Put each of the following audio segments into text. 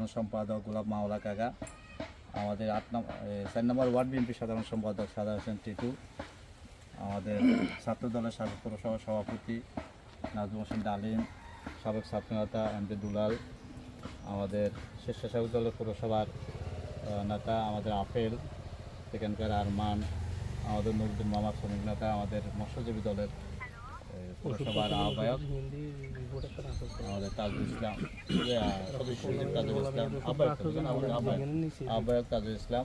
সাধারণ সম্পাদক গোলাপ মাওলা কাকা, আমাদের 4 নম্বর ওয়ার্ড বিএনপি সাধারণ সম্পাদক সাদা হোসেন টিটু, আমাদের ছাত্র দলের সাবেক পৌরসভা সভাপতি নাজমুল হোসেন ডালিম, সাবেক ছাত্রনেতা এমপি দুলাল, আমাদের স্বেচ্ছাসেবক দলের পৌরসভার নেতা আমাদের আপেল, সেখানকার আরমান, আমাদের নুরুদ্দিন মামা শ্রমিক নেতা, আমাদের মৎস্যজীবী দলের পৌরসভার আহ্বায়ক আমাদের তাজুল ইসলাম, আহ্বায়ক তাজুল ইসলাম,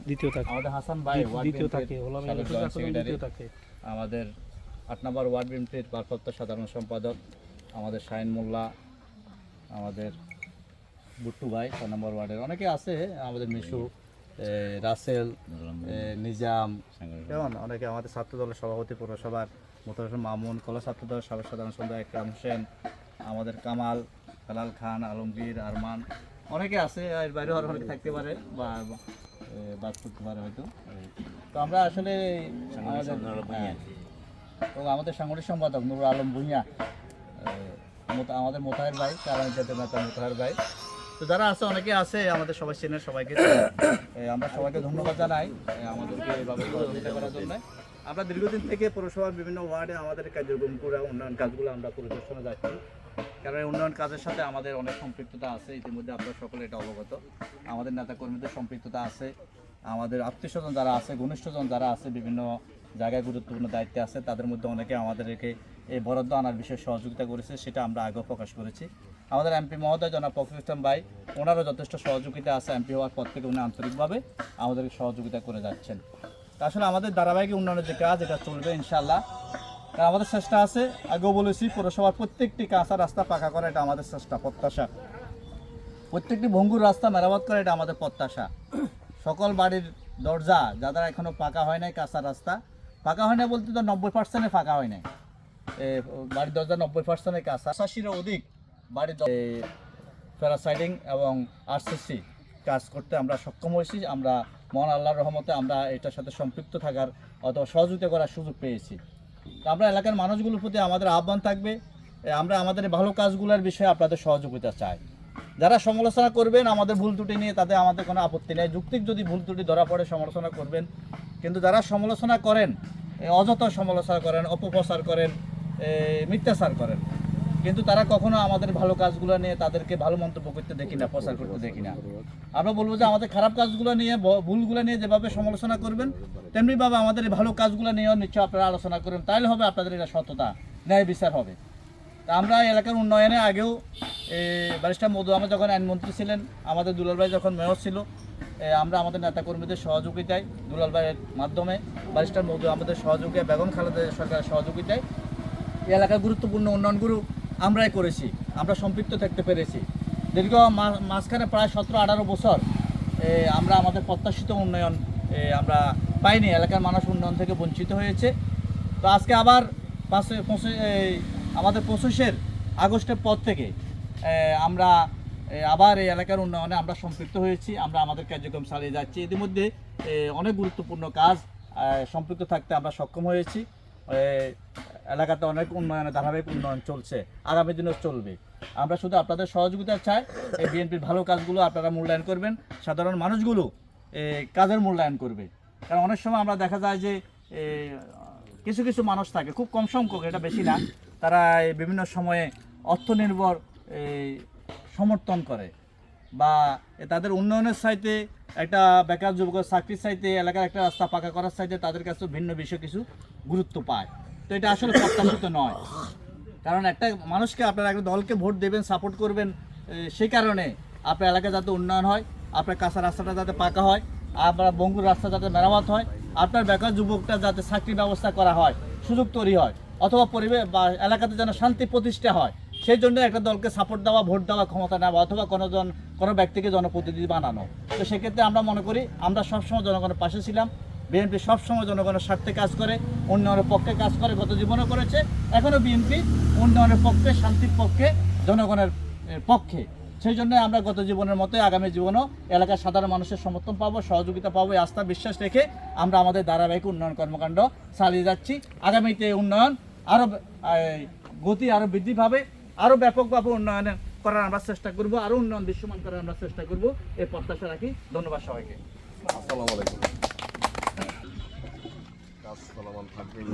আমাদের হাসান ভাই সেক্রেটারি, আমাদের 8 নম্বর ওয়ার্ড বিএনপির ভারপ্রাপ্ত সাধারণ সম্পাদক আমাদের শাহিন মোল্লা, আমাদের বুট্টু ভাই 6 নম্বর ওয়ার্ডের অনেকে আছে, আমাদের মিশু, রাসেল, নিজাম, যেমন অনেকে, আমাদের ছাত্র দলের সভাপতি পৌরসভার মোতার হোসেন মামুন, কলা ছাত্র দলের সাবেক সাধারণ সম্পাদক একরাম হোসেন, আমাদের কামাল, হেলাল খান, আলমগীর, আরমান, অনেকে আছে, এর বাইরেও আরও অনেকে থাকতে পারে বা বাদ করতে পারে হয়তো। তো আমরা আসলে আমাদের সাংগঠনিক সম্পাদক নুরুল আলম ভুঁইয়া, আমাদের মোতাহের ভাই, কারণ জাতীয় নেতা মোতাহের ভাই, তো যারা আছে অনেকে আছে, আমাদের সবাই চেনের, সবাইকে আমরা সবাইকে ধন্যবাদ জানাই আমাদেরকে এভাবে সহযোগিতা করার জন্য। আমরা দীর্ঘদিন থেকে পৌরসভার বিভিন্ন ওয়ার্ডে আমাদের কার্যক্রম করে উন্নয়ন কাজগুলো আমরা পরিদর্শনে যাচ্ছি, কারণ এই উন্নয়ন কাজের সাথে আমাদের অনেক সম্পৃক্ততা আছে। ইতিমধ্যে আপনারা সকলে এটা অবগত, আমাদের নেতাকর্মীদের সম্পৃক্ততা আছে, আমাদের আত্মীয়স্বজন যারা আছে, ঘনিষ্ঠজন যারা আছে, বিভিন্ন জায়গায় গুরুত্বপূর্ণ দায়িত্বে আছে, তাদের মধ্যে অনেকে আমাদেরকে এই বরাদ্দ আনার বিষয়ে সহযোগিতা করেছে, সেটা আমরা আগেও প্রকাশ করেছি। আমাদের এমপি মহোদয় জনাব ফখরুল ইসলাম ভাই, ওনারও যথেষ্ট সহযোগিতা আছে, এমপি হওয়ার পর থেকে উনি আন্তরিকভাবে আমাদেরকে সহযোগিতা করে যাচ্ছেন। আসলে আমাদের ধারাবাহিক উন্নয়নের যে কাজ, এটা চলবে ইনশাআল্লাহ। কারণ আমাদের চেষ্টা আছে, আগেও বলেছি, পৌরসভার প্রত্যেকটি কাঁচা রাস্তা পাকা করা, এটা আমাদের চেষ্টা, প্রত্যাশা। প্রত্যেকটি ভঙ্গুর রাস্তা মেরামত করা, এটা আমাদের প্রত্যাশা। সকল বাড়ির দরজা যাদের এখনও পাকা হয় নাই, কাঁচা রাস্তা পাকা হয় না বলতে তো 90% পাকা হয় নাই, বাড়ির দরজা 90% কাঁচা, 80-এরও অধিক বাড়ির প্যারাসাইডিং এবং আরসিসি কাজ করতে আমরা সক্ষম হয়েছি। আমরা মহান আল্লাহর রহমতে আমরা এটার সাথে সম্পৃক্ত থাকার অথবা সহযোগিতা করার সুযোগ পেয়েছি। আমরা এলাকার মানুষগুলোর প্রতি আমাদের আহ্বান থাকবে, আমরা আমাদের ভালো কাজগুলোর বিষয়ে আপনাদের সহযোগিতা চাই। যারা সমালোচনা করবেন আমাদের ভুল ত্রুটি নিয়ে, তাতে আমাদের কোনো আপত্তি নেই, যৌক্তিক যদি ভুল ত্রুটি ধরা পড়ে সমালোচনা করবেন। কিন্তু যারা সমালোচনা করেন, অযথা সমালোচনা করেন, অপপ্রচার করেন, মিথ্যাচার করেন, কিন্তু তারা কখনো আমাদের ভালো কাজগুলো নিয়ে তাদেরকে ভালো মন্তব্য করতে দেখি না, প্রচার করতে দেখি না। আমরা বলবো যে আমাদের খারাপ কাজগুলো নিয়ে, ভুলগুলো নিয়ে যেভাবে সমালোচনা করবেন, তেমনিভাবে আমাদের এই ভালো কাজগুলো নিয়েও নিশ্চয় আপনারা আলোচনা করেন, তাহলে হবে আপনাদের এটা সততা, ন্যায় বিচার হবে। তা আমরা এলাকার উন্নয়নে আগেও ব্যারিস্টার মধু আহমেদ যখন আইনমন্ত্রী ছিলেন, আমাদের দুলাল ভাই যখন মেয়র ছিল, আমরা আমাদের নেতাকর্মীদের সহযোগিতায়, দুলাল ভাইয়ের মাধ্যমে, ব্যারিস্টার মধু আহমেদের সহযোগিতায়, বেগম খালেদা সরকারের সহযোগিতায় এই এলাকার গুরুত্বপূর্ণ উন্নয়নগুলো আমরাই করেছি, আমরা সম্পৃক্ত থাকতে পেরেছি। দীর্ঘ মাঝখানে প্রায় 17-18 বছর আমরা আমাদের প্রত্যাশিত উন্নয়ন আমরা পাইনি, এলাকার মানুষ উন্নয়ন থেকে বঞ্চিত হয়েছে। তো আজকে আবার আমাদের 25 আগস্টের পর থেকে আমরা আবার এই এলাকার উন্নয়নে আমরা সম্পৃক্ত হয়েছি, আমরা আমাদের কার্যক্রম চালিয়ে যাচ্ছি। ইতিমধ্যে অনেক গুরুত্বপূর্ণ কাজ সম্পৃক্ত থাকতে আমরা সক্ষম হয়েছি। এলাকাতে অনেক উন্নয়নের ধারাবাহিক উন্নয়ন চলছে, আগামী দিনেও চলবে। আমরা শুধু আপনাদের সহযোগিতা চাই, এই বিএনপির ভালো কাজগুলো আপনারা মূল্যায়ন করবেন, সাধারণ মানুষগুলো কাজের মূল্যায়ন করবে। কারণ অনেক সময় আমরা দেখা যায় যে কিছু কিছু মানুষ থাকে, খুব কম সংখ্যক, এটা বেশি না, তারা বিভিন্ন সময়ে অর্থনির্ভর সমর্থন করে বা তাদের উন্নয়নের চাইতে, একটা বেকার যুবকের চাকরির চাইতে, এলাকার একটা রাস্তা পাকা করার চাইতে তাদের কাছে ভিন্ন বিষয় কিছু গুরুত্ব পায়। তো এটা আসলে প্রত্যাশিত নয়। কারণ একটা মানুষকে, আপনারা একটা দলকে ভোট দেবেন, সাপোর্ট করবেন, সেই কারণে আপনার এলাকায় যাতে উন্নয়ন হয়, আপনার কাঁচা রাস্তাটা যাতে পাকা হয়, আপনার বঙ্গুর রাস্তা যাতে মেরামত হয়, আপনার বেকার যুবকটা যাতে চাকরির ব্যবস্থা করা হয়, সুযোগ তৈরি হয়, অথবা পরিবেশ বা এলাকাতে যেন শান্তি প্রতিষ্ঠা হয়, সেই জন্য একটা দলকে সাপোর্ট দেওয়া, ভোট দেওয়া, ক্ষমতা নেওয়া, অথবা কোনো ব্যক্তিকে জনপ্রতিনিধি বানানো। তো সেক্ষেত্রে আমরা মনে করি আমরা সবসময় জনগণের পাশে ছিলাম। বিএনপি সবসময় জনগণের স্বার্থে কাজ করে, উন্নয়নের পক্ষে কাজ করে, গত জীবনও করেছে, এখনও বিএনপি উন্নয়নের পক্ষে, শান্তির পক্ষে, জনগণের পক্ষে। সেই জন্য আমরা গত জীবনের মতোই আগামী জীবনও এলাকার সাধারণ মানুষের সমর্থন পাবো, সহযোগিতা পাবো, এই আস্থা বিশ্বাস রেখে আমরা আমাদের ধারাবাহিক উন্নয়ন কর্মকাণ্ড চালিয়ে যাচ্ছি। আগামীতে উন্নয়ন আরও গতি আরও বৃদ্ধি পাবে, আরও ব্যাপকভাবে উন্নয়নের করার আমরা চেষ্টা করব, আরো উন্নয়ন দৃশ্যমান করার আমরা চেষ্টা করব, এই প্রত্যাশা রাখি। ধন্যবাদ সবাইকে। আসসালামু আলাইকুম।